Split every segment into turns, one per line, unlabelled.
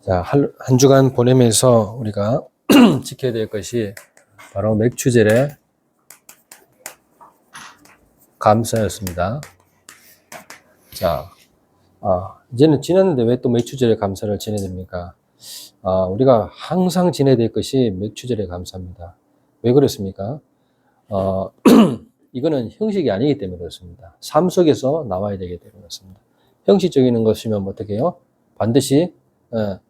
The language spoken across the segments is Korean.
자, 한 주간 보내면서 우리가 지켜야 될 것이 바로 맥추젤의 감사였습니다. 자, 이제는 지났는데 왜 또 맥추젤의 감사를 지내야 됩니까? 우리가 항상 지내야 될 것이 맥추젤의 감사입니다. 왜 그렇습니까? 이거는 형식이 아니기 때문에 그렇습니다. 삶 속에서 나와야 되기 때문에 그렇습니다. 형식적인 것이면 어떻게 해요? 반드시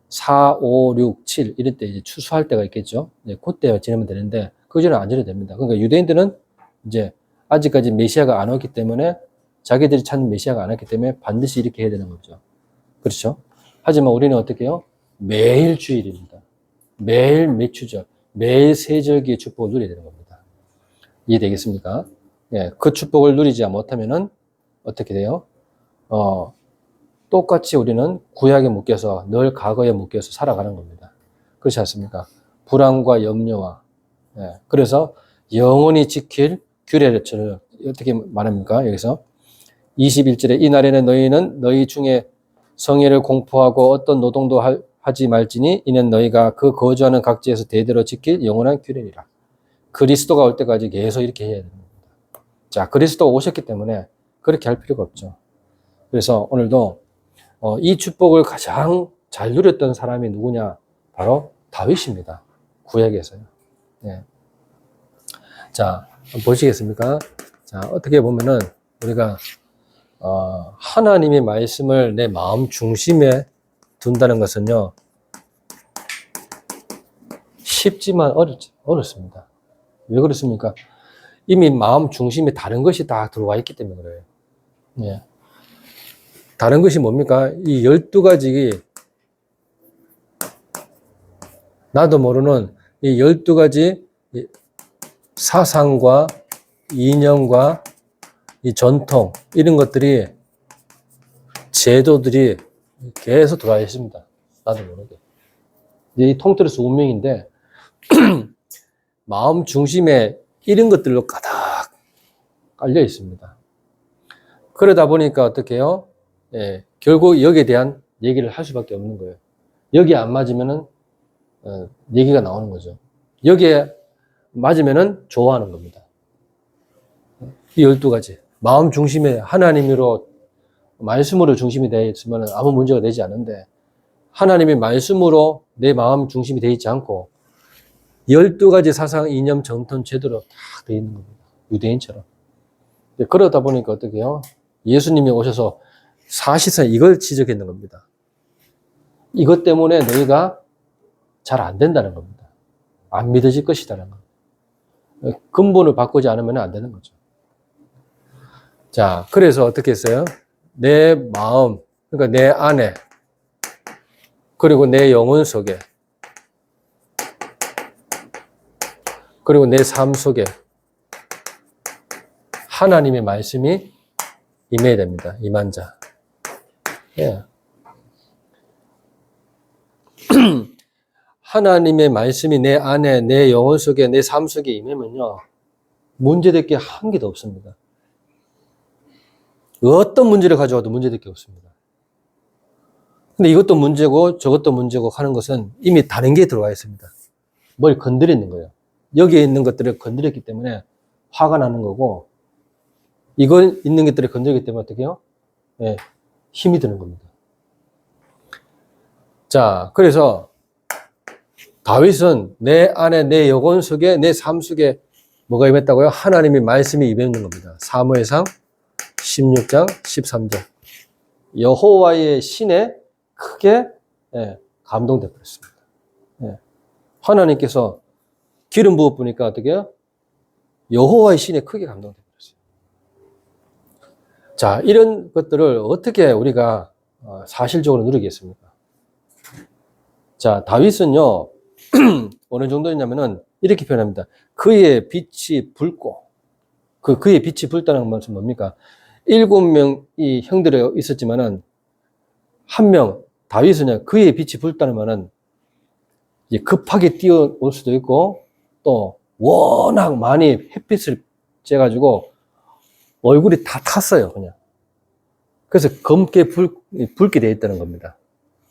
4, 5, 6, 7 이럴 때 이제 추수할 때가 있겠죠. 네, 그때 지내면 되는데 그 전에 안 지내도 됩니다. 그러니까 유대인들은 이제 아직까지 메시아가 안 왔기 때문에 자기들이 찾는 메시아가 안 왔기 때문에 반드시 이렇게 해야 되는 거죠. 그렇죠? 하지만 우리는 어떻게 해요? 매일 주일입니다. 매일 맥추절, 매일 세절기의 축복을 누려야 되는 겁니다. 이해되겠습니까? 예, 그 축복을 누리지 못하면은 어떻게 돼요? 똑같이 우리는 구약에 묶여서 늘 과거에 묶여서 살아가는 겁니다. 그렇지 않습니까? 불안과 염려와. 예, 그래서 영원히 지킬 규례를 어떻게 말합니까? 여기서 21절에 이 날에는 너희는 너희 중에 성회를 공포하고 어떤 노동도 하지 말지니 이는 너희가 그 거주하는 각지에서 대대로 지킬 영원한 규례니라. 그리스도가 올 때까지 계속 이렇게 해야 됩니다. 자, 그리스도가 오셨기 때문에 그렇게 할 필요가 없죠. 그래서 오늘도 이 축복을 가장 잘 누렸던 사람이 누구냐? 바로 다윗입니다. 구약에서요. 네. 자, 보시겠습니까? 자, 어떻게 보면은 우리가 하나님의 말씀을 내 마음 중심에 둔다는 것은요, 쉽지만 어렵습니다. 왜 그렇습니까? 이미 마음 중심에 다른 것이 다 들어와 있기 때문에 그래요. 예. 다른 것이 뭡니까? 이 12가지, 나도 모르는 이 12가지 사상과 이념과 이 전통, 이런 것들이, 제도들이 계속 들어와 있습니다. 나도 모르게. 이 통틀어서 운명인데, 마음 중심에 이런 것들로 가득 깔려 있습니다. 그러다 보니까 어떻게 해요? 예, 결국 여기에 대한 얘기를 할 수밖에 없는 거예요. 여기에 안 맞으면은 얘기가 나오는 거죠. 여기에 맞으면은 좋아하는 겁니다. 이 12가지. 마음 중심에 하나님으로, 말씀으로 중심이 되어 있으면 아무 문제가 되지 않은데, 하나님의 말씀으로 내 마음 중심이 되어 있지 않고 12가지 사상, 이념, 전통, 제도로 다 되어 있는 겁니다. 유대인처럼. 그러다 보니까 어떻게 해요? 예수님이 오셔서 사실상 이걸 지적했는 겁니다. 이것 때문에 너희가 잘 안 된다는 겁니다. 안 믿어질 것이다라는 겁니다. 근본을 바꾸지 않으면 안 되는 거죠. 자, 그래서 어떻게 했어요? 내 마음, 그러니까 내 안에, 그리고 내 영혼 속에, 그리고 내 삶 속에 하나님의 말씀이 임해야 됩니다. 임한 자. 예. 하나님의 말씀이 내 안에, 내 영혼 속에, 내 삶 속에 임하면요, 문제될 게 한 개도 없습니다. 어떤 문제를 가져와도 문제될 게 없습니다. 근데 이것도 문제고 저것도 문제고 하는 것은 이미 다른 게 들어와 있습니다. 뭘 건드리는 거예요. 여기에 있는 것들을 건드렸기 때문에 화가 나는 거고, 이걸 있는 것들을 건드리기 때문에 어떻게 해요? 예, 힘이 드는 겁니다. 자, 그래서 다윗은 내 안에, 내 영혼 속에, 내 삶 속에 뭐가 임했다고요? 하나님의 말씀이 임했는 겁니다. 사무엘상 16장 13절. 여호와의 신에 크게 감동돼 버렸습니다. 하나님께서 기름 부어 보니까 어떻게 해요? 여호와의 신에 크게 감동돼 버렸어요. 자, 이런 것들을 어떻게 우리가 사실적으로 누리겠습니까? 자, 다윗은요, 어느 정도였냐면은 이렇게 표현합니다. 그의 빛이 붉고, 그의 빛이 붉다는 말은 뭡니까? 7명이 형들이 있었지만은 한 명, 다윗은 그의 빛이 붉다는 말은 이제 급하게 뛰어올 수도 있고, 또 워낙 많이 햇빛을 쬐가지고 얼굴이 다 탔어요, 그냥. 그래서 검게 붉게 되어 있다는 겁니다.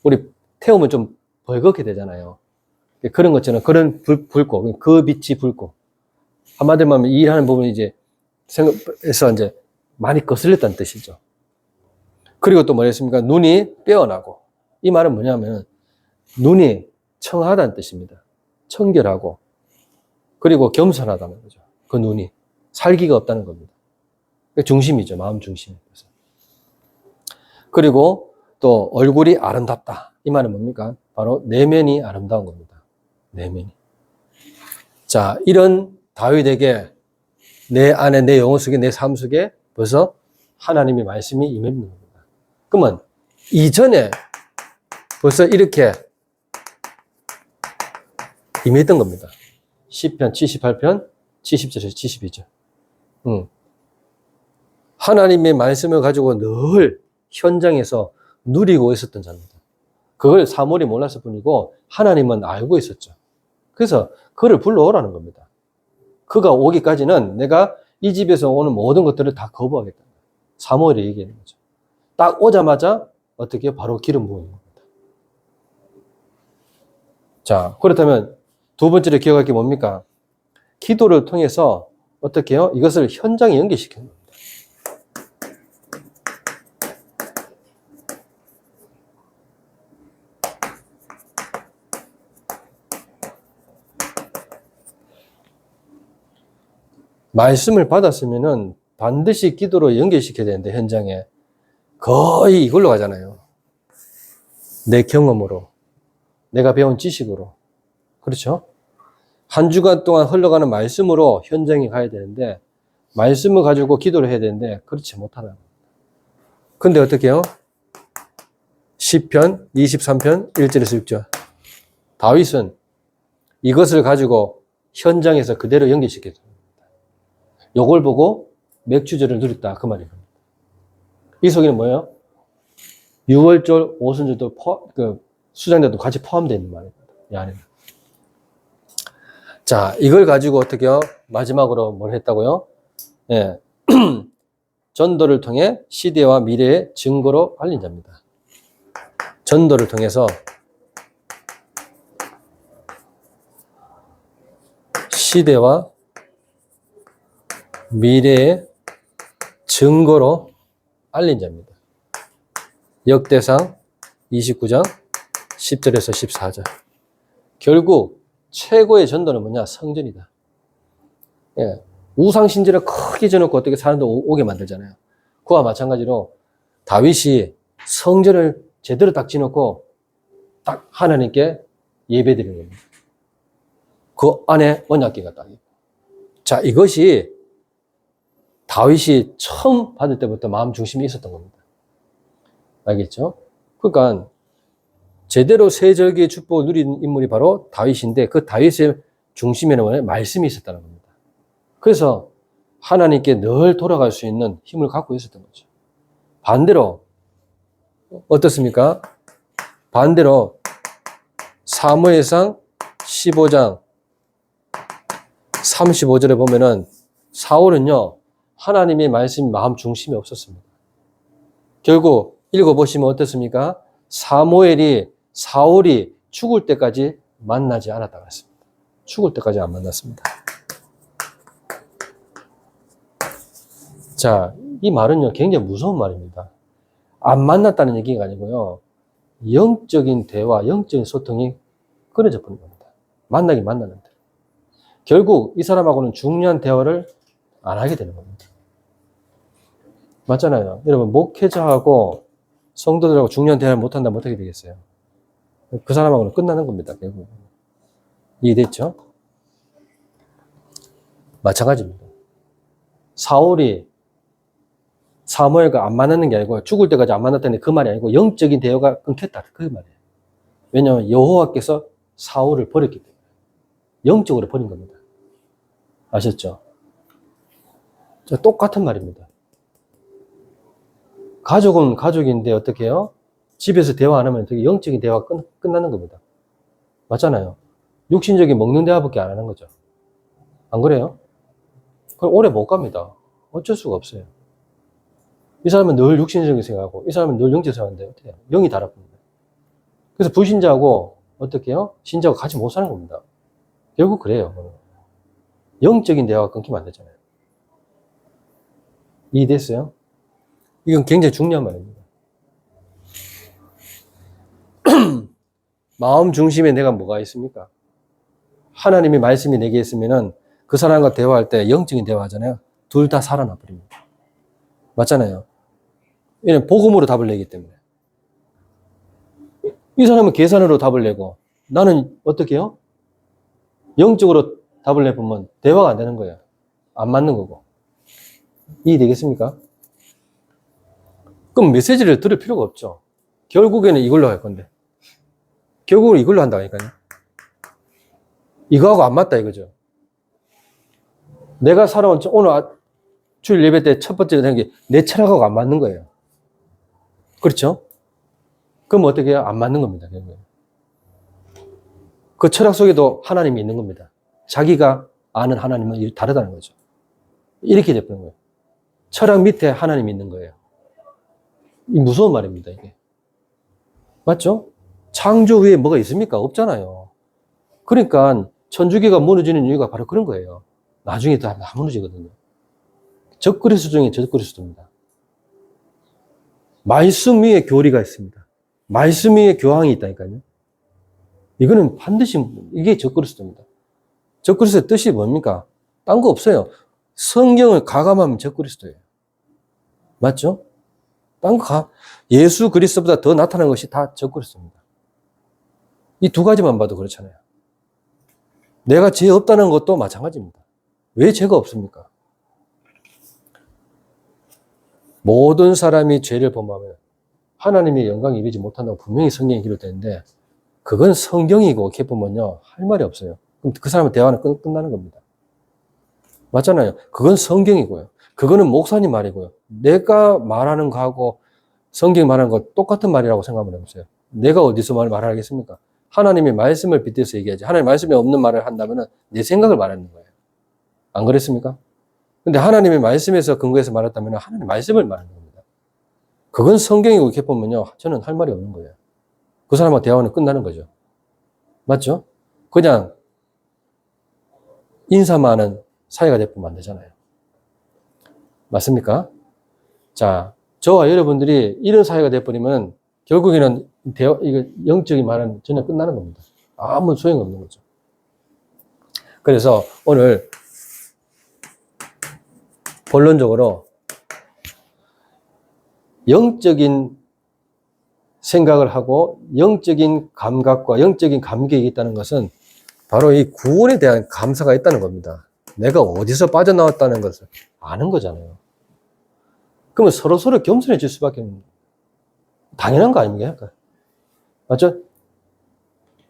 우리 태우면 좀 벌겋게 되잖아요. 그런 것처럼 그런 붉고 그 빛이 붉고 한마디로 하면 일하는 부분이 이제 생각해서 이제 많이 거슬렸다는 뜻이죠. 그리고 또 뭐랬습니까? 눈이 빼어나고 이 말은 뭐냐면 눈이 청하다는 뜻입니다. 청결하고 그리고 겸손하다는 거죠. 그 눈이 살기가 없다는 겁니다. 중심이죠. 마음 중심. 그리고 또 얼굴이 아름답다. 이 말은 뭡니까? 바로 내면이 아름다운 겁니다. 내면이. 자, 이런 다윗에게 내 안에, 내 영혼 속에, 내 삶 속에 벌써 하나님의 말씀이 임했는 겁니다. 그러면 이전에 벌써 이렇게 임했던 겁니다. 시편 78편 70절에서 72절. 하나님의 말씀을 가지고 늘 현장에서 누리고 있었던 자입니다. 그걸 사무엘이 몰랐을 뿐이고 하나님은 알고 있었죠. 그래서 그를 불러오라는 겁니다. 그가 오기까지는 내가 이 집에서 오는 모든 것들을 다 거부하겠다. 사무엘이 얘기하는 거죠. 딱 오자마자 어떻게 바로 기름 부은 겁니다. 자, 그렇다면 두 번째로 기억할 게 뭡니까? 기도를 통해서 어떻게 해요? 이것을 현장에 연결시키는 겁니다. 말씀을 받았으면은 반드시 기도로 연결시켜야 되는데, 현장에. 거의 이걸로 가잖아요. 내 경험으로, 내가 배운 지식으로. 그렇죠? 한 주간 동안 흘러가는 말씀으로 현장에 가야 되는데, 말씀을 가지고 기도를 해야 되는데, 그렇지 못하는 겁니다. 근데 어떻게 해요? 시편 23편 1절에서 6절. 다윗은 이것을 가지고 현장에서 그대로 연결시켰습니다. 요걸 보고 맥주절을 누렸다. 그 말이에요. 이 속에는 뭐예요? 6월절, 오순절도 수장자도 같이 포함되어 있는 말입니다. 이 안에는. 자, 이걸 가지고 어떻게 해요? 마지막으로 뭘 했다고요? 예. 전도를 통해 시대와 미래의 증거로 알린 자입니다. 전도를 통해서 시대와 미래의 증거로 알린 자입니다. 역대상 29장 10절에서 14절. 결국 최고의 전도는 뭐냐? 성전이다. 예. 우상신전을 크게 지어놓고 어떻게 사람들 오게 만들잖아요. 그와 마찬가지로 다윗이 성전을 제대로 딱 지어놓고 딱 하나님께 예배드리는 겁니다. 그 안에 언약궤가 딱 있고. 자, 이것이 다윗이 처음 받을 때부터 마음 중심이 있었던 겁니다. 알겠죠? 그러니까 제대로 세절기의 축복을 누린 인물이 바로 다윗인데, 그 다윗의 중심에는 말씀이 있었다는 겁니다. 그래서 하나님께 늘 돌아갈 수 있는 힘을 갖고 있었던 거죠. 반대로 어떻습니까? 반대로 사무엘상 15장 35절에 보면은 사울은요, 하나님의 말씀이 마음 중심에 없었습니다. 결국 읽어보시면 어떻습니까? 사울이 죽을 때까지 만나지 않았다고 했습니다. 죽을 때까지 안 만났습니다. 자, 이 말은요, 굉장히 무서운 말입니다. 안 만났다는 얘기가 아니고요, 영적인 대화, 영적인 소통이 끊어져 버린 겁니다. 만나긴 만났는데. 결국 이 사람하고는 중요한 대화를 안 하게 되는 겁니다. 맞잖아요. 여러분, 목회자하고 성도들하고 중요한 대화를 못한다면 어떻게 되겠어요? 그 사람하고는 끝나는 겁니다, 결국. 이해됐죠? 마찬가지입니다. 사울이 사무엘과 안 만나는 게 아니고 죽을 때까지 안 만났다는 그 말이 아니고 영적인 대화가 끊겼다. 그 말이에요. 왜냐하면 여호와께서 사울을 버렸기 때문에. 영적으로 버린 겁니다. 아셨죠? 자, 똑같은 말입니다. 가족은 가족인데 어떻게 해요? 집에서 대화 안 하면 되게 영적인 대화가 끝나는 겁니다. 맞잖아요. 육신적인 먹는 대화밖에 안 하는 거죠. 안 그래요? 그럼 오래 못 갑니다. 어쩔 수가 없어요. 이 사람은 늘 육신적인 생각하고 이 사람은 늘 영적 생각하는데 어떻게 해요? 영이 달라붙는 거예요. 그래서 불신자하고 어떻게 해요? 신자가 같이 못 사는 겁니다. 결국 그래요. 영적인 대화가 끊기면 안 되잖아요. 이해됐어요? 이건 굉장히 중요한 말입니다. 마음 중심에 내가 뭐가 있습니까? 하나님의 말씀이 내게 있으면은 그 사람과 대화할 때 영적인 대화하잖아요. 둘 다 살아나 버립니다. 맞잖아요. 얘는 복음으로 답을 내기 때문에. 이 사람은 계산으로 답을 내고 나는 어떻게 해요? 영적으로 답을 내보면 대화가 안 되는 거예요. 안 맞는 거고. 이해되겠습니까? 그럼 메시지를 들을 필요가 없죠. 결국에는 이걸로 할 건데. 결국은 이걸로 한다니까요. 이거하고 안 맞다 이거죠. 내가 살아온 오늘 주일 예배 때 첫 번째 된 게 내 철학하고 안 맞는 거예요. 그렇죠? 그럼 어떻게 해요? 안 맞는 겁니다. 결국에. 그 철학 속에도 하나님이 있는 겁니다. 자기가 아는 하나님은 다르다는 거죠. 이렇게 돼버린 거예요. 철학 밑에 하나님이 있는 거예요. 이 무서운 말입니다, 이게. 맞죠? 창조 위에 뭐가 있습니까? 없잖아요. 그러니까 천주교가 무너지는 이유가 바로 그런 거예요. 나중에 다 무너지거든요. 적그리스도 중에 적그리스도입니다. 말씀 위에 교리가 있습니다. 말씀 위에 교황이 있다니까요. 이거는 반드시 이게 적그리스도입니다. 적그리스도의 뜻이 뭡니까? 딴 거 없어요. 성경을 가감하면 적그리스도예요. 맞죠? 딴 거 예수 그리스도보다 더 나타나는 것이 다 적그리스도입니다. 이 두 가지만 봐도 그렇잖아요. 내가 죄 없다는 것도 마찬가지입니다. 왜 죄가 없습니까? 모든 사람이 죄를 범하면 하나님의 영광에 이르지 못한다고 분명히 성경에 기록되는데 그건 성경이고 이렇게 보면요 할 말이 없어요. 그럼 그 사람의 대화는 끝나는 겁니다. 맞잖아요. 그건 성경이고요. 그거는 목사님 말이고요. 내가 말하는 거하고 성경이 말하는 거 똑같은 말이라고 생각을 해보세요. 내가 어디서 말하겠습니까? 하나님의 말씀을 빗대서 얘기하지. 하나님의 말씀이 없는 말을 한다면 내 생각을 말하는 거예요. 안 그랬습니까? 근데 하나님의 말씀에서 근거해서 말했다면 하나님의 말씀을 말하는 겁니다. 그건 성경이고 이렇게 보면요. 저는 할 말이 없는 거예요. 그 사람과 대화는 끝나는 거죠. 맞죠? 그냥 인사만 하는 사이가 되면 안 되잖아요. 맞습니까? 자, 저와 여러분들이 이런 사이가 돼버리면 결국에는 이거 영적인 말은 전혀 끝나는 겁니다. 아무 소용없는 거죠. 그래서 오늘 본론적으로 영적인 생각을 하고 영적인 감각과 영적인 감격이 있다는 것은 바로 이 구원에 대한 감사가 있다는 겁니다. 내가 어디서 빠져나왔다는 것을 아는 거잖아요. 그러면 서로 겸손해질 수밖에 없는 당연한 거 아닙니까? 맞죠?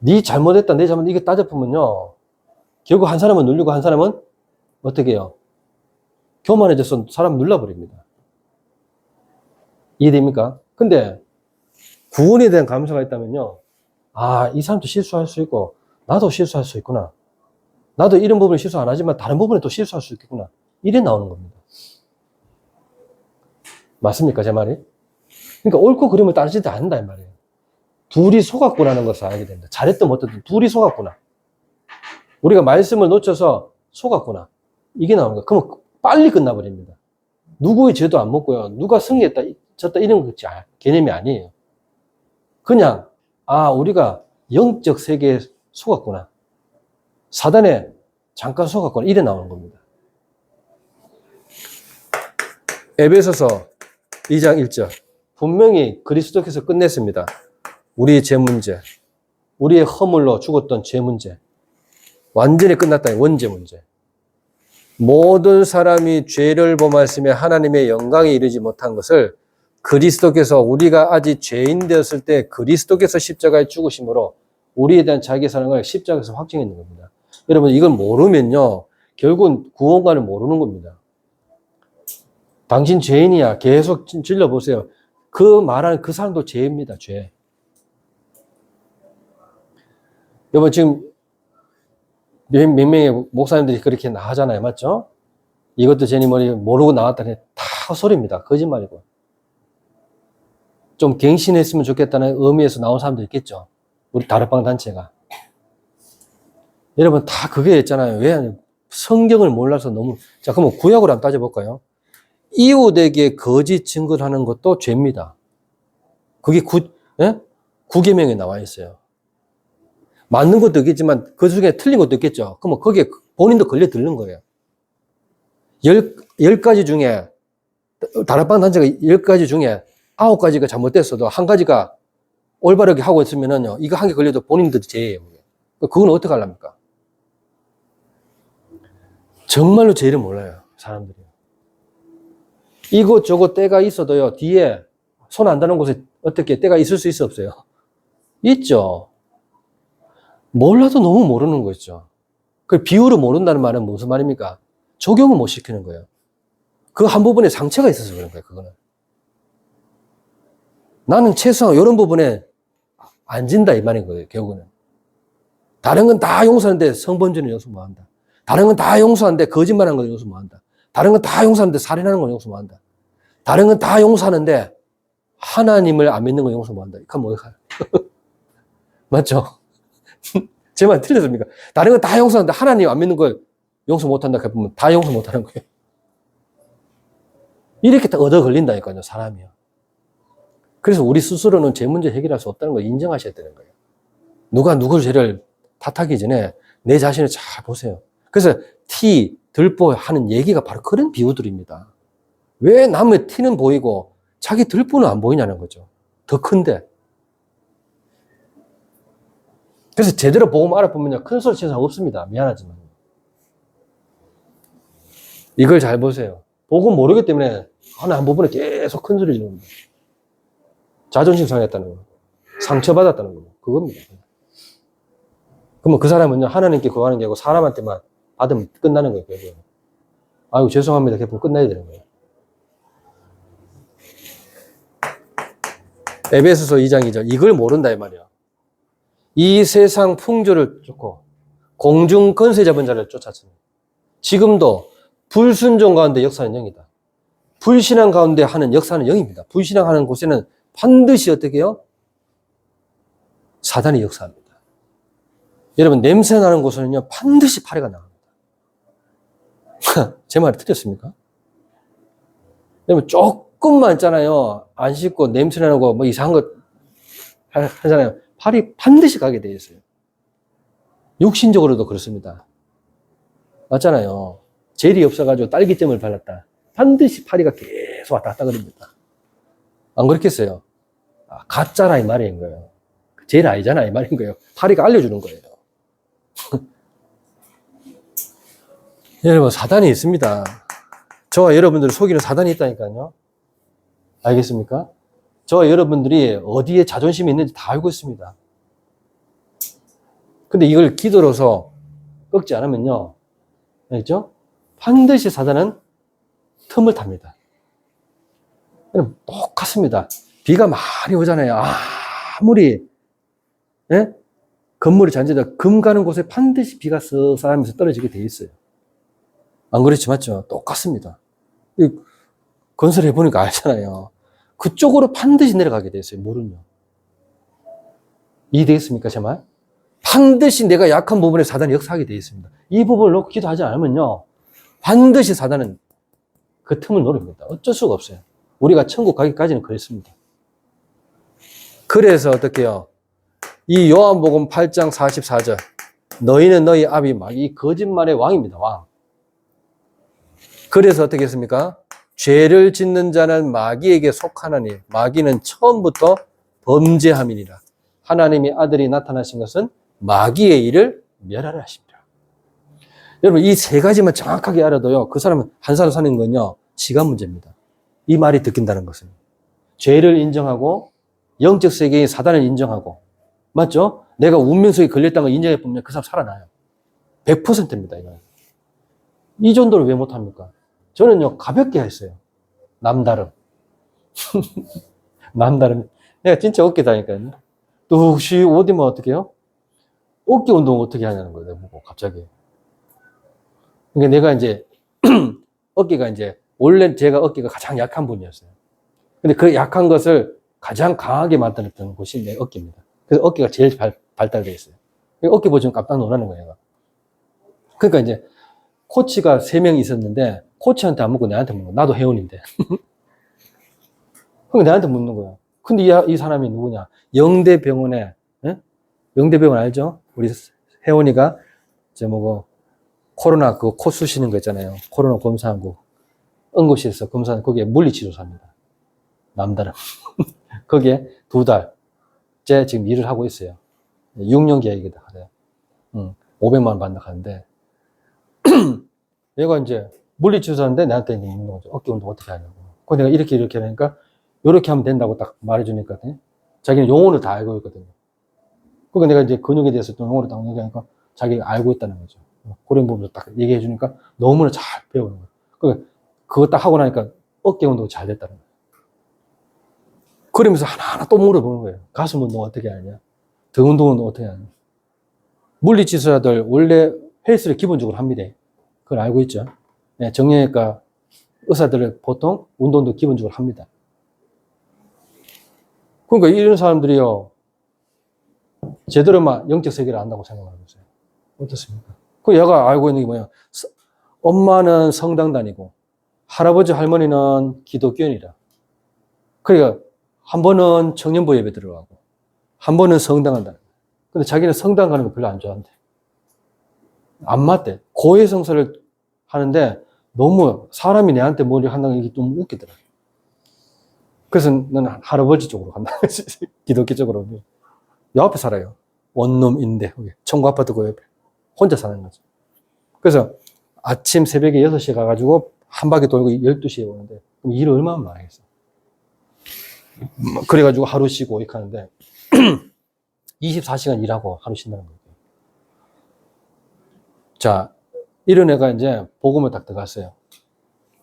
네 잘못했다, 내 잘못, 이게 따져보면요. 결국 한 사람은 눌리고 한 사람은 어떻게 해요? 교만해져서 사람 눌러버립니다. 이해됩니까? 근데 구원에 대한 감사가 있다면요. 아, 이 사람도 실수할 수 있고 나도 실수할 수 있구나. 나도 이런 부분에 실수 안 하지만 다른 부분에 또 실수할 수 있겠구나. 이래 나오는 겁니다. 맞습니까? 제 말이? 그러니까 옳고 그름을 따지지 않는다 이 말이에요. 둘이 속았구나는 것을 알게 됩니다. 잘했든 못했든 둘이 속았구나. 우리가 말씀을 놓쳐서 속았구나. 이게 나오는 거예요. 그러면 빨리 끝나버립니다. 누구의 죄도 안 묻고요. 누가 승리했다, 졌다 이런 거 개념이 아니에요. 그냥 우리가 영적 세계에 속았구나. 사단에 잠깐 속았구나. 이래 나오는 겁니다. 에베소서 2장 1절 분명히 그리스도께서 끝냈습니다. 우리의 죄 문제, 우리의 허물로 죽었던 죄 문제 완전히 끝났다. 원죄 문제. 모든 사람이 죄를 범하였으며 하나님의 영광에 이르지 못한 것을 그리스도께서 우리가 아직 죄인 되었을 때 그리스도께서 십자가에 죽으심으로 우리에 대한 자기 사랑을 십자가에서 확증했는 겁니다. 여러분 이걸 모르면요 결국은 구원관을 모르는 겁니다. 당신 죄인이야 계속 질러보세요. 그 말하는 그 사람도 죄입니다. 죄. 여러분 지금 몇 명의 목사님들이 그렇게 나가잖아요. 맞죠? 이것도 제니 머리 모르고 나왔다니 다 소리입니다. 거짓말이고. 좀 갱신했으면 좋겠다는 의미에서 나온 사람도 있겠죠. 우리 다락방 단체가. 여러분 다 그게 있잖아요. 왜 성경을 몰라서 너무. 자, 그러면 구약으로 한번 따져볼까요? 이웃에게 거짓 증거를 하는 것도 죄입니다. 그게 예? 구계명에 나와 있어요. 맞는 것도 있겠지만 그 중에 틀린 것도 있겠죠. 그러면 거기에 본인도 걸려 들는 거예요. 10가지 중에, 다락방 단체가 10가지 중에 9가지가 잘못됐어도 한 가지가 올바르게 하고 있으면은요, 이거 한 개 걸려도 본인도 죄예요. 그건 어떻게 하려니까? 정말로 죄를 몰라요, 사람들이. 이것저것 때가 있어도요, 뒤에 손 안 닿는 곳에 어떻게 때가 있을 수 있어, 없어요? 있죠. 몰라도 너무 모르는 거 있죠. 그 비유를 모른다는 말은 무슨 말입니까? 적용을 못 시키는 거예요. 그 한 부분에 상처가 있어서 그런 거예요, 그거는. 나는 최소한 이런 부분에 안 진다, 이 말인 거예요, 결국은. 다른 건 다 용서하는데 성범죄는 용서 못 한다. 다른 건 다 용서하는데 거짓말하는 건 용서 못 한다. 다른 건 다 용서하는데 살인하는 건 용서 못 한다. 다른 건 다 용서하는데 하나님을 안 믿는 건 용서 못 한다. 그럼 뭐야? 맞죠? 제 말 틀렸습니까? 다른 건 다 용서하는데 하나님 안 믿는 걸 용서 못 한다. 그러면 다 용서 못 하는 거예요. 이렇게 다 얻어 걸린다니까요, 사람이요. 그래서 우리 스스로는 죄 문제 해결할 수 없다는 걸 인정하셔야 되는 거예요. 누가 누구 죄를 탓하기 전에 내 자신을 잘 보세요. 그래서 티, 들보 하는 얘기가 바로 그런 비유들입니다. 왜 남의 티는 보이고 자기 들보는 안 보이냐는 거죠. 더 큰데. 그래서 제대로 복음 알아보면요, 큰 소리 치는 사람 없습니다. 미안하지만. 이걸 잘 보세요. 복음 모르기 때문에 한 부분에 계속 큰 소리 지르는 거예요. 자존심 상했다는 거, 상처받았다는 거, 그겁니다. 그러면 그 사람은요, 하나님께 구하는 게 아니고 사람한테만 받으면 끝나는 거예요. 결국은. 아이고, 죄송합니다. 그냥 끝나야 되는 거예요. 에베소서 2장 2절. 이걸 모른다, 이 말이야. 이 세상 풍조를 쫓고 공중 권세 잡은 자를 쫓았습니다. 지금도 불순종 가운데 역사는 영이다. 불신앙 가운데 하는 역사는 영입니다. 불신앙하는 곳에는 반드시 어떻게 해요? 사단이 역사합니다. 여러분, 냄새 나는 곳에는요, 반드시 파리가 나옵니다. 제 말이 틀렸습니까? 여러분, 조금만 있잖아요. 안 씻고 냄새 나는 거, 뭐 이상한 거 하잖아요. 파리 반드시 가게 돼 있어요. 육신적으로도 그렇습니다. 맞잖아요. 젤이 없어가지고 딸기잼을 발랐다. 반드시 파리가 계속 왔다 갔다 그럽니다. 안 그렇겠어요? 아, 가짜라 이 말인 거예요. 젤 아니잖아 이 말인 거예요. 파리가 알려주는 거예요. 여러분, 사단이 있습니다. 저와 여러분들을 속이는 사단이 있다니까요. 알겠습니까? 저와 여러분들이 어디에 자존심이 있는지 다 알고 있습니다. 근데 이걸 기도로서 꺾지 않으면요, 알겠죠? 반드시 사단은 틈을 탑니다. 여러분, 똑같습니다. 비가 많이 오잖아요. 아무리, 예? 건물이 잔재다 금 가는 곳에 반드시 비가 쓱싹하면서 떨어지게 돼 있어요. 안 그렇지, 맞죠? 똑같습니다. 건설해 보니까 알잖아요. 그쪽으로 반드시 내려가게 돼 있어요, 물은요. 이해되겠습니까, 제 말? 반드시 내가 약한 부분에 사단이 역사하게 돼 있습니다. 이 부분을 놓고 기도하지 않으면요, 반드시 사단은 그 틈을 노립니다. 어쩔 수가 없어요. 우리가 천국 가기까지는 그랬습니다. 그래서 어떻게 해요? 이 요한복음 8장 44절. 너희는 너희 아비 마귀, 거짓말의 왕입니다, 왕. 그래서 어떻게 했습니까? 죄를 짓는 자는 마귀에게 속하나니 마귀는 처음부터 범죄함이니라. 하나님의 아들이 나타나신 것은 마귀의 일을 멸하려 하십니다. 여러분, 이 세 가지만 정확하게 알아도요, 그 사람은, 한 사람 사는 건요, 시간 문제입니다. 이 말이 듣긴다는 것은. 죄를 인정하고, 영적 세계의 사단을 인정하고, 맞죠? 내가 운명 속에 걸렸다는 걸 인정해 보면 그 사람 살아나요. 100%입니다, 이거. 이 정도를 왜 못합니까? 저는요, 가볍게 했어요. 남다름. 남다름. 내가 진짜 어깨다니까요. 또 혹시 어디면 어떻게 해요? 어깨 운동 어떻게 하냐는 거예요, 보고, 갑자기. 그러니까 내가 이제, 어깨가 이제, 원래 제가 어깨가 가장 약한 분이었어요. 근데 그 약한 것을 가장 강하게 만들었던 곳이 내 어깨입니다. 그래서 어깨가 제일 발달되어 있어요. 어깨 보시면 깜짝 놀라는 거예요. 그러니까 이제 코치가 3명 있었는데 코치한테 안 묻고 내한테 묻는 거야. 나도 회원인데. 그러니까 내한테 묻는 거야. 근데 이 사람이 누구냐? 영대병원에, 예? 영대병원 알죠? 우리 혜원이가 이제 코로나 그 코 쑤시는 거 있잖아요. 코로나 검사한 거. 응급실에서 검사하는 거기에 물리치료사입니다. 남다른. 거기에 2달째 지금 일을 하고 있어요. 6년 계약이다 하래요. 500만 원 받는다 하는데 얘가 이제 물리치료사인데 나한테 묻는 거죠. 어깨 운동 어떻게 하냐고. 그 내가 이렇게 하니까 이렇게 하면 된다고 딱 말해주니까 자기는 용어를 다 알고 있거든요. 그러니까 내가 이제 근육에 대해서 또 용어를 딱 얘기하니까 자기가 알고 있다는 거죠. 그런 부분을 딱 얘기해 주니까 너무나 잘 배우는 거예요. 그러니까 그거 딱 하고 나니까 어깨 운동이 잘 됐다는 거예요. 그러면서 하나하나 또 물어보는 거예요. 가슴 운동 어떻게 하냐? 등 운동은 어떻게 하냐? 물리치료사들 원래 헬스를 기본적으로 합니다. 그걸 알고 있죠. 네, 정형외과 의사들은 보통 운동도 기본적으로 합니다. 그러니까 이런 사람들이요, 제대로 막 영적 세계를 안다고 생각하고 있어요. 어떻습니까? 그 얘가 알고 있는 게 뭐야? 엄마는 성당 다니고, 할아버지, 할머니는 기독교인이라. 그러니까 한 번은 청년부 예배 들어가고, 한 번은 성당 한다. 근데 자기는 성당 가는 거 별로 안 좋아한대. 안 맞대. 고해성사를 하는데 너무 사람이 내한테 머리 한다는 게 좀 웃기더라. 그래서 나는 할아버지 쪽으로 간다. 기독교 쪽으로. 요 앞에 살아요. 원룸인데, 청구 아파트 그 옆에. 혼자 사는 거죠. 그래서 아침 새벽에 6시에 가가지고 한 바퀴 돌고 12시에 오는데, 그럼 일을 얼마나 많이 하겠어. 그래가지고 하루 쉬고 이렇게 하는데, 24시간 일하고 하루 쉰다는 거예요. 자, 이런 애가 이제 복음을 딱 들어갔어요.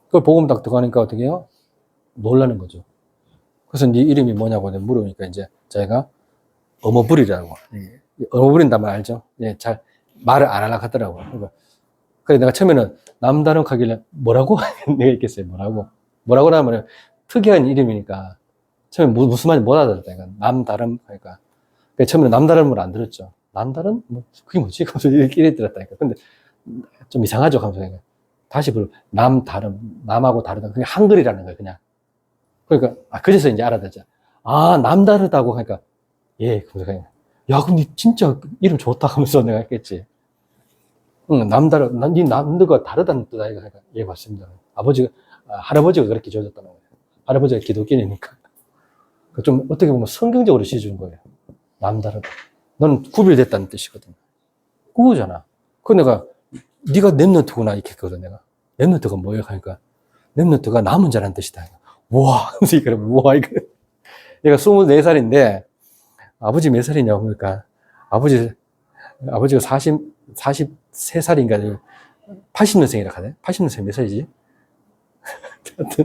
그걸 복음 딱 들어가니까 어떻게 해요? 놀라는 거죠. 그래서 네 이름이 뭐냐고 물으니까 이제 자기가 어머부리라고. 어머부린단 말 알죠? 예, 잘 말을 안 하려고 하더라고요. 그러니까 그래서 내가 처음에는 남다른 하길래 뭐라고? 내가 있겠어요. 뭐라고 하면 특이한 이름이니까 처음에 무슨 말인지 못 알아듣다니까. 남다른 하니까. 처음에는 남다른을 안 들었죠. 남다른? 그게 뭐지? 하면서 이렇게 들었다니까. 근데 좀 이상하죠? 하면서 다시 남다른, 남하고 다르다. 그게 한글이라는 거예요, 그냥. 그러니까, 그래서 이제 알아듣죠. 남다르다고 하니까, 예, 그래서 야, 그럼 니 진짜 이름 좋다 하면서 내가 했겠지. 응, 니 남들과 다르다는 뜻 아이가. 그러니까, 예, 맞습니다. 할아버지가 그렇게 지어졌다는 거예요. 할아버지가 기독교인이니까. 좀 어떻게 보면 성경적으로 지어준 거예요. 남다르다. 너는 구별됐다는 뜻이거든. 그거잖아. 그 내가, 네가 랩넌트구나, 이렇게 했거든, 내가. 랩넌트가 뭐예요? 하니까, 랩넌트가 남은 자라는 뜻이다. 우와, 우와, 이거. 얘가 24살인데, 아버지 몇 살이냐고, 그러니까, 아버지가 43살인가, 80년생이라 하네? 80년생 몇 살이지? 그러니까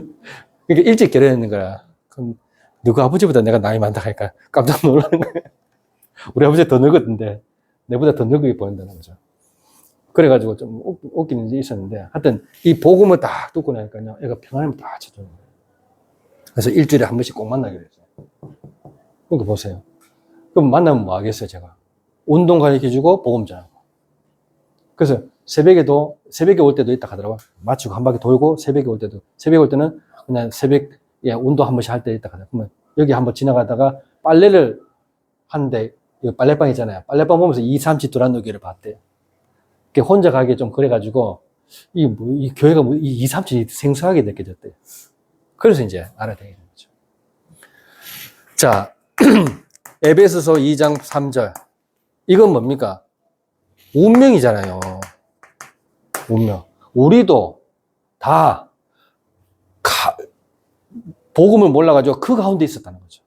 일찍 결혼했는 거야. 그럼, 너그 아버지보다 내가 나이 많다 하니까 깜짝 놀라는 거야. 우리 아버지가 더 늙었는데, 내보다 더 늙게 보인다는 거죠. 그래가지고 좀 웃기는 일이 있었는데, 하여튼, 이 복음을 딱 듣고 나니까요, 애가 평안함을 딱 찾아오는 거예요. 그래서 일주일에 한 번씩 꼭 만나기로 했어요. 그러니까 보세요. 그럼 만나면 뭐 하겠어요, 제가? 운동 가르쳐주고, 복음 전하고. 그래서 새벽에 올 때도 있다 하더라고요. 마치고 한 바퀴 돌고, 새벽에 올 때는 그냥 새벽에 운동 한 번씩 할 때 있다 하더라고요. 그러면 여기 한번 지나가다가 빨래를 하는데, 빨래방 있잖아요. 빨래방 보면서 2, 3치 돌아누기를 봤대요. 혼자 가기 좀 그래가지고, 이 교회가 이 2, 3치 생소하게 느껴졌대요. 그래서 이제 알아야 되는 거죠. 자, 에베소서 2장 3절. 이건 뭡니까? 운명이잖아요. 운명. 우리도 다 복음을 몰라가지고 그 가운데 있었다는 거죠.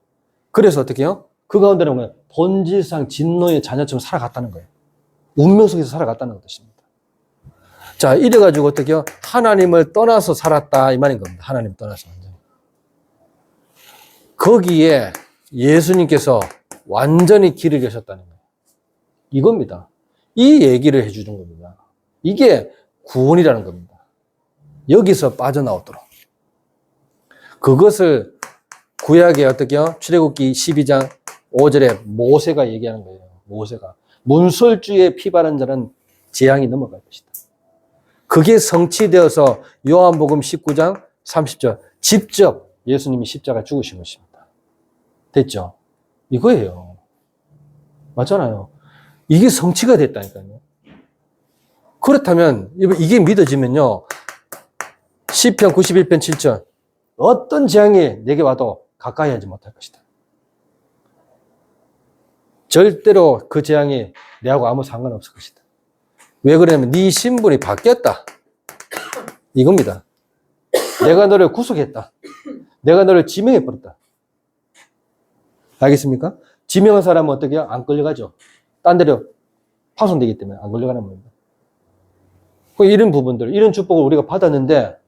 그래서 어떻게 해요? 그 가운데는 뭐예요? 본질상 진노의 자녀처럼 살아갔다는 거예요. 운명 속에서 살아갔다는 뜻입니다. 자, 이래가지고 어떻게 해요? 하나님을 떠나서 살았다, 이 말인 겁니다. 하나님 떠나서. 거기에 예수님께서 완전히 길을 여셨다는 거예요. 이겁니다. 이 얘기를 해주는 겁니다. 이게 구원이라는 겁니다. 여기서 빠져나오도록. 그것을 구약에 어떻게 해요? 출애굽기 12장 5절에 모세가 얘기하는 거예요. 모세가. 문설주에 피 바른 자는 재앙이 넘어갈 것이다. 그게 성취되어서 요한복음 19장 30절 직접 예수님이 십자가 죽으신 것입니다. 됐죠? 이거예요. 맞잖아요. 이게 성취가 됐다니까요. 그렇다면 이게 믿어지면요. 시편 91편 7절 어떤 재앙이 내게 와도 가까이 하지 못할 것이다. 절대로 그 재앙이 내하고 아무 상관없을 것이다. 왜 그러냐면 네 신분이 바뀌었다. 이겁니다. 내가 너를 구속했다. 내가 너를 지명해버렸다. 알겠습니까? 지명한 사람은 어떻게 해요? 안 끌려가죠. 딴 데로 파손되기 때문에 안 끌려가는 겁니다. 이런 부분들, 이런 축복을 우리가 받았는데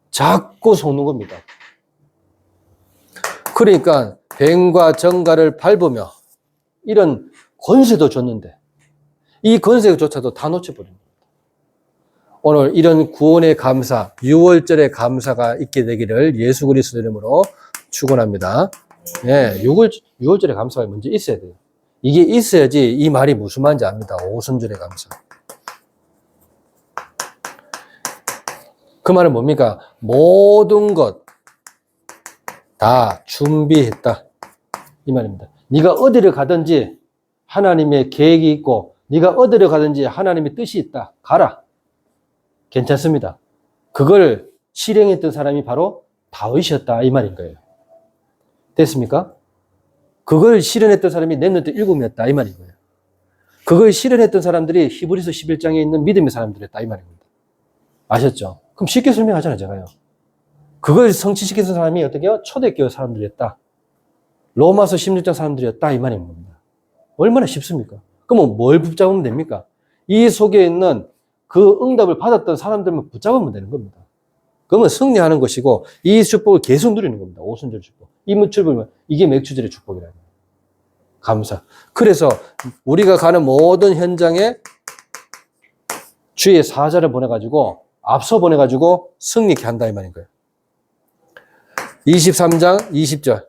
자꾸 속는 겁니다. 그러니까 뱀과 정갈을 밟으며 이런 권세도 줬는데 이 권세조차도 다 놓쳐버립니다. 오늘 이런 구원의 감사, 6월절의 감사가 있게 되기를 예수 그리스도 이름으로 축원합니다. 예, 6월절의 감사가 먼저 있어야 돼요. 이게 있어야지 이 말이 무슨 말인지 압니다. 오순절의 감사. 그 말은 뭡니까? 모든 것 다 준비했다. 이 말입니다. 네가 어디를 가든지 하나님의 계획이 있고 네가 어디를 가든지 하나님의 뜻이 있다. 가라. 괜찮습니다. 그걸 실행했던 사람이 바로 다윗이었다. 이 말인 거예요. 됐습니까? 그걸 실현했던 사람이 렘넌트 7명이었다. 이 말인 거예요. 그걸 실현했던 사람들이 히브리서 11장에 있는 믿음의 사람들이었다. 이 말입니다. 아셨죠? 그럼 쉽게 설명하잖아요, 제가요. 그걸 성취시킨 사람이 어떻게 해요? 초대교회 사람들이었다. 로마서 16장 사람들이었다. 이 말입니다. 얼마나 쉽습니까? 그러면 뭘 붙잡으면 됩니까? 이 속에 있는 그 응답을 받았던 사람들만 붙잡으면 되는 겁니다. 그러면 승리하는 것이고 이 축복을 계속 누리는 겁니다. 오순절 축복. 이 축복을 이게 맥주절의 축복이라는 거예요. 감사. 그래서 우리가 가는 모든 현장에 주의 사자를 보내가지고 앞서 보내가지고 승리케 한다 이 말인 거예요. 23장 20절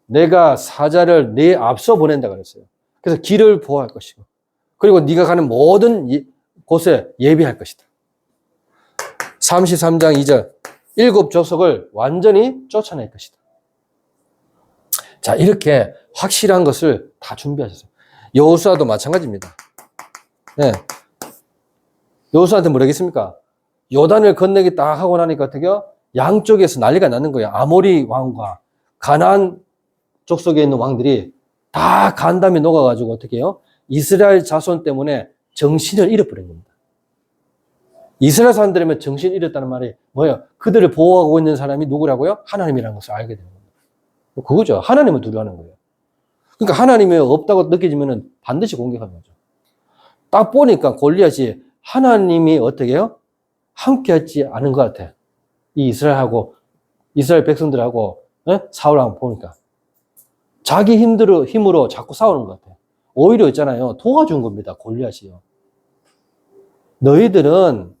내가 사자를 네 앞서 보낸다 그랬어요. 그래서 길을 보호할 것이고 그리고 네가 가는 모든 곳에 예비할 것이다. 33장 2절 7 족속을 완전히 쫓아낼 것이다. 자, 이렇게 확실한 것을 다 준비하셨어요. 여호수아도 마찬가지입니다. 네. 여호수아한테 뭐라겠습니까? 요단을 건너기 딱 하고 나니까 어떻게 해요? 양쪽에서 난리가 나는 거예요. 아모리 왕과 가나안 족속에 있는 왕들이 다 간담이 녹아가지고 어떻게 해요? 이스라엘 자손 때문에 정신을 잃어버린 겁니다. 이스라엘 사람들이면 정신을 잃었다는 말이 뭐예요? 그들을 보호하고 있는 사람이 누구라고요? 하나님이라는 것을 알게 되는 겁니다. 그거죠. 하나님을 두려워하는 거예요. 그러니까 하나님이 없다고 느껴지면 반드시 공격하는 거죠. 딱 보니까 골리앗이 하나님이 어떻게 해요? 함께 하지 않은 것 같아. 이 이스라엘 백성들하고 사울하고 보니까 자기 힘으로 자꾸 싸우는 것 같아요. 오히려 있잖아요. 도와준 겁니다. 골리앗이요. 너희들은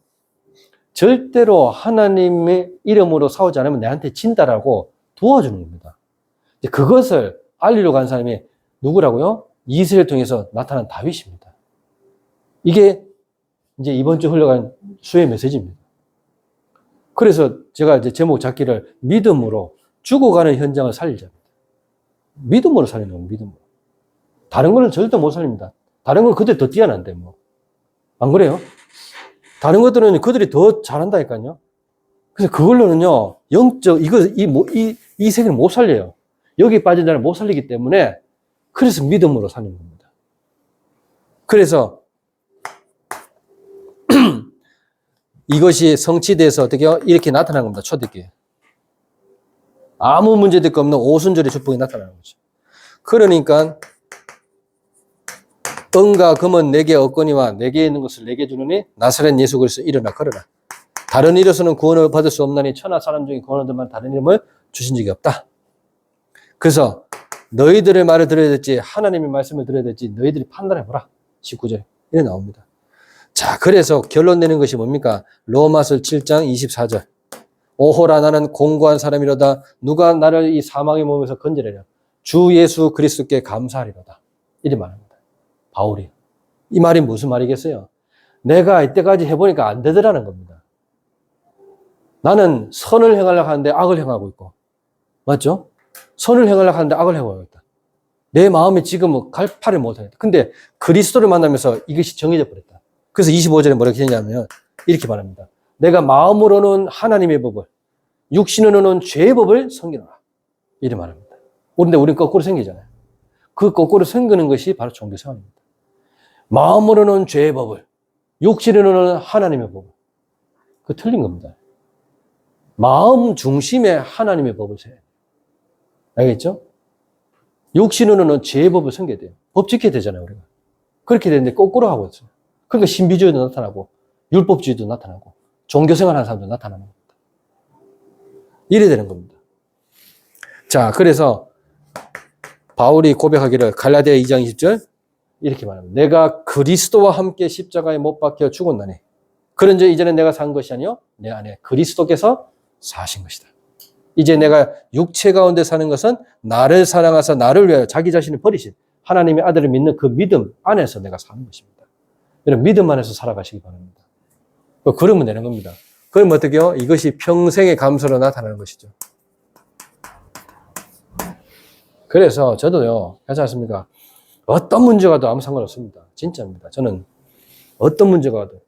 절대로 하나님의 이름으로 싸우지 않으면 내한테 진다라고 도와주는 겁니다. 그것을 알리러 간 사람이 누구라고요? 이스라엘 통해서 나타난 다윗입니다. 이게 이제 이번 주 흘러간 수의 메시지입니다. 그래서 제가 이제 제목 잡기를 믿음으로 죽어가는 현장을 살리자. 믿음으로 살리는 겁니다. 믿음으로. 다른 거는 절대 못 살립니다. 다른 건 그들 더 뛰어난데 뭐. 안 그래요? 다른 것들은 그들이 더 잘한다니까요. 그래서 그걸로는요, 이 세계를 못 살려요. 여기 빠진 자를 못 살리기 때문에, 그래서 믿음으로 사는 겁니다. 그래서, 이것이 성취돼서 어떻게 해요? 이렇게 나타나는 겁니다. 초대교회. 아무 문제도 없는 오순절의 축복이 나타나는 거죠. 그러니까, 은과 금은 내게 없거니와 내게 있는 것을 내게 주느니 나사렛 예수 그리스도 일어나 걸어라. 다른 이로서는 구원을 받을 수 없나니 천하 사람 중에 구원을 얻을 만한 다른 이름을 주신 적이 없다. 그래서 너희들의 말을 들어야 될지 하나님의 말씀을 들어야 될지 너희들이 판단해보라. 19절 이래 나옵니다. 자, 그래서 결론 내는 것이 뭡니까? 로마서 7장 24절 오호라 나는 공고한 사람이로다 누가 나를 이 사망의 몸에서 건져내랴. 주 예수 그리스도께 감사하리로다. 이리 말합니다. 바울이. 이 말이 무슨 말이겠어요? 내가 이때까지 해보니까 안 되더라는 겁니다. 나는 선을 행하려고 하는데 악을 행하고 있고, 맞죠? 선을 행하려고 하는데 악을 행하고 있다. 내 마음이 지금 갈파를 못하겠다. 근데 그리스도를 만나면서 이것이 정해져 버렸다. 그래서 25절에 뭐라고 했냐면 이렇게 말합니다. 내가 마음으로는 하나님의 법을, 육신으로는 죄의 법을 섬기노라. 이렇게 말합니다. 그런데 우리는 거꾸로 생기잖아요. 그 거꾸로 생기는 것이 바로 종교생활입니다. 마음으로는 죄의 법을, 육신으로는 하나님의 법을. 그거 틀린 겁니다. 마음 중심에 하나님의 법을 세요. 알겠죠? 육신으로는 죄의 법을 섬겨야 돼요. 법 지켜야 되잖아요, 우리가. 그렇게 되는데 거꾸로 하고 있어요. 그러니까 신비주의도 나타나고, 율법주의도 나타나고, 종교생활 하는 사람도 나타나는 겁니다. 이래 되는 겁니다. 자, 그래서 바울이 고백하기를 갈라디아 2장 20절 이렇게 말합니다. 내가 그리스도와 함께 십자가에 못 박혀 죽었나니 그런즉 이제는 내가 산 것이 아니요 내 안에 그리스도께서 사신 것이다. 이제 내가 육체 가운데 사는 것은 나를 사랑하사 나를 위하여 자기 자신을 버리신 하나님의 아들을 믿는 그 믿음 안에서 내가 사는 것입니다. 이런 믿음 안에서 살아가시기 바랍니다. 그러면 되는 겁니다. 그럼 어떻게 해요? 이것이 평생의 감사로 나타나는 것이죠. 그래서 저도요, 괜찮습니까? 어떤 문제가 와도 아무 상관없습니다. 진짜입니다. 저는 어떤 문제가 와도.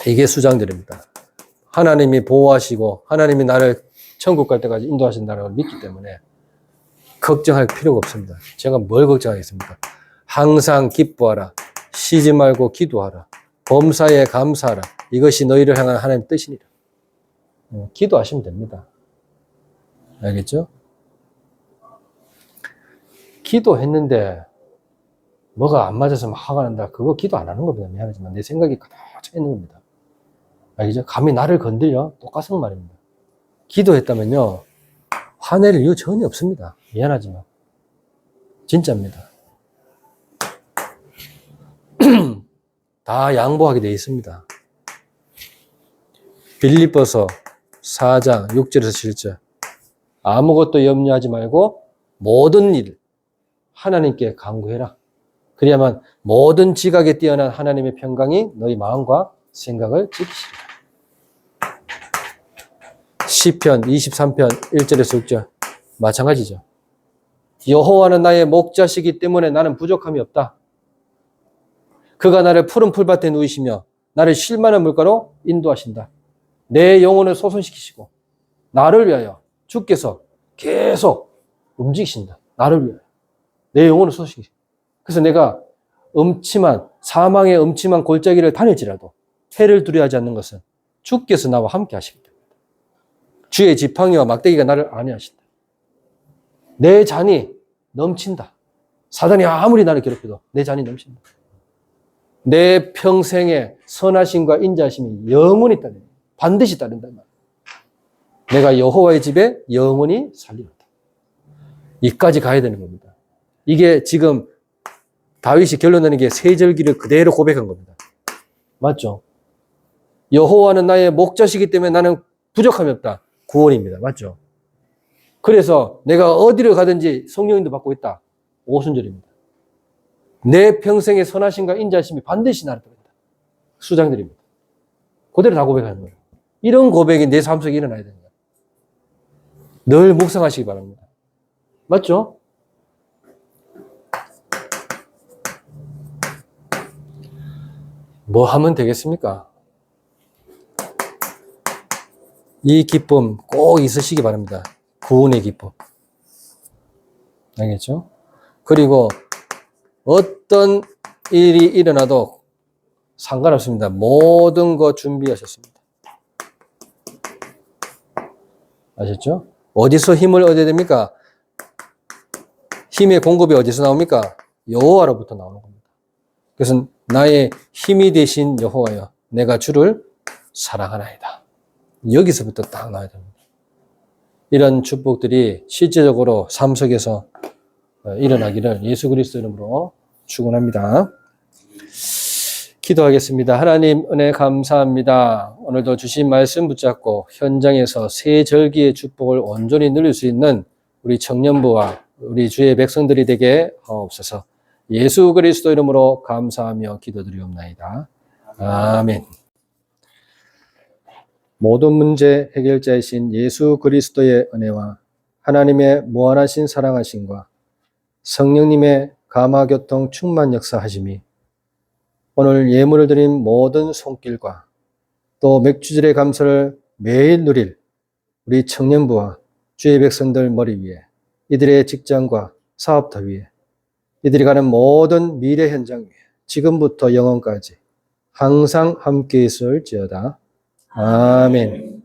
이게 수장들입니다. 하나님이 보호하시고 하나님이 나를 천국 갈 때까지 인도하신다는 걸 믿기 때문에 걱정할 필요가 없습니다. 제가 뭘 걱정하겠습니까? 항상 기뻐하라. 쉬지 말고 기도하라. 범사에 감사하라. 이것이 너희를 향한 하나님의 뜻이니라. 기도하시면 됩니다. 알겠죠? 기도했는데 뭐가 안 맞아서 막 화가 난다. 그거 기도 안 하는 겁니다. 미안하지만 내 생각이 가득 차 있는 겁니다. 알겠죠? 감히 나를 건들려? 똑같은 말입니다. 기도했다면요, 화낼 이유 전혀 없습니다. 미안하지만. 진짜입니다. 다 양보하게 되어 있습니다. 빌립보서 4장 6절에서 7절. 아무것도 염려하지 말고 모든 일 하나님께 간구해라. 그래야만 모든 지각에 뛰어난 하나님의 평강이 너희 마음과 생각을 지키시리라. 시편 23편 1절에서 6절 마찬가지죠. 여호와는 나의 목자시기 때문에 나는 부족함이 없다. 그가 나를 푸른 풀밭에 누이시며 나를 쉴 만한 물가로 인도하신다. 내 영혼을 소선시키시고 나를 위하여 주께서 계속 움직이신다. 나를 위하여. 내 영혼을 소선시키시고. 그래서 내가 사망의 음침한 골짜기를 다닐지라도 해를 두려워하지 않는 것은 주께서 나와 함께 하시기 때문이다. 주의 지팡이와 막대기가 나를 안위하신다. 내 잔이 넘친다. 사단이 아무리 나를 괴롭혀도 내 잔이 넘친다. 내 평생의 선하심과 인자하심이 영원히 따른다. 반드시 따른다. 내가 여호와의 집에 영원히 살리로다. 이까지 가야 되는 겁니다. 이게 지금 다윗이 결론 내는 게 세절기를 그대로 고백한 겁니다. 맞죠? 여호와는 나의 목자시기 때문에 나는 부족함이 없다. 구원입니다. 맞죠? 그래서 내가 어디를 가든지 성령님도 받고 있다. 오순절입니다. 내 평생의 선하심과 인자하심이 반드시 나를 따른다. 수장들입니다. 그대로 다 고백하는 거예요. 이런 고백이 내 삶 속에 일어나야 됩니다. 늘 묵상하시기 바랍니다. 맞죠? 뭐 하면 되겠습니까? 이 기쁨 꼭 있으시기 바랍니다. 구원의 기쁨. 알겠죠? 그리고 어떤 일이 일어나도 상관없습니다. 모든 거 준비하셨습니다. 아셨죠? 어디서 힘을 얻어야 됩니까? 힘의 공급이 어디서 나옵니까? 여호와로부터 나오는 겁니다. 그래서 나의 힘이 되신 여호와여, 내가 주를 사랑하나이다. 여기서부터 딱 나와야 됩니다. 이런 축복들이 실제적으로 삶 속에서 일어나기를 예수 그리스도 이름으로 축원합니다. 기도하겠습니다. 하나님 은혜 감사합니다. 오늘도 주신 말씀 붙잡고 현장에서 새 절기의 축복을 온전히 누릴 수 있는 우리 청년부와 우리 주의 백성들이 되게 하옵소서. 예수 그리스도 이름으로 감사하며 기도드리옵나이다. 아멘. 모든 문제 해결자이신 예수 그리스도의 은혜와 하나님의 무한하신 사랑하심과 성령님의 감화교통 충만 역사하심이 오늘 예물을 드린 모든 손길과 또 맥주질의 감사를 매일 누릴 우리 청년부와 주의 백성들 머리 위에, 이들의 직장과 사업터 위에, 이들이 가는 모든 미래 현장 위에 지금부터 영원까지 항상 함께 있을지어다. 아멘.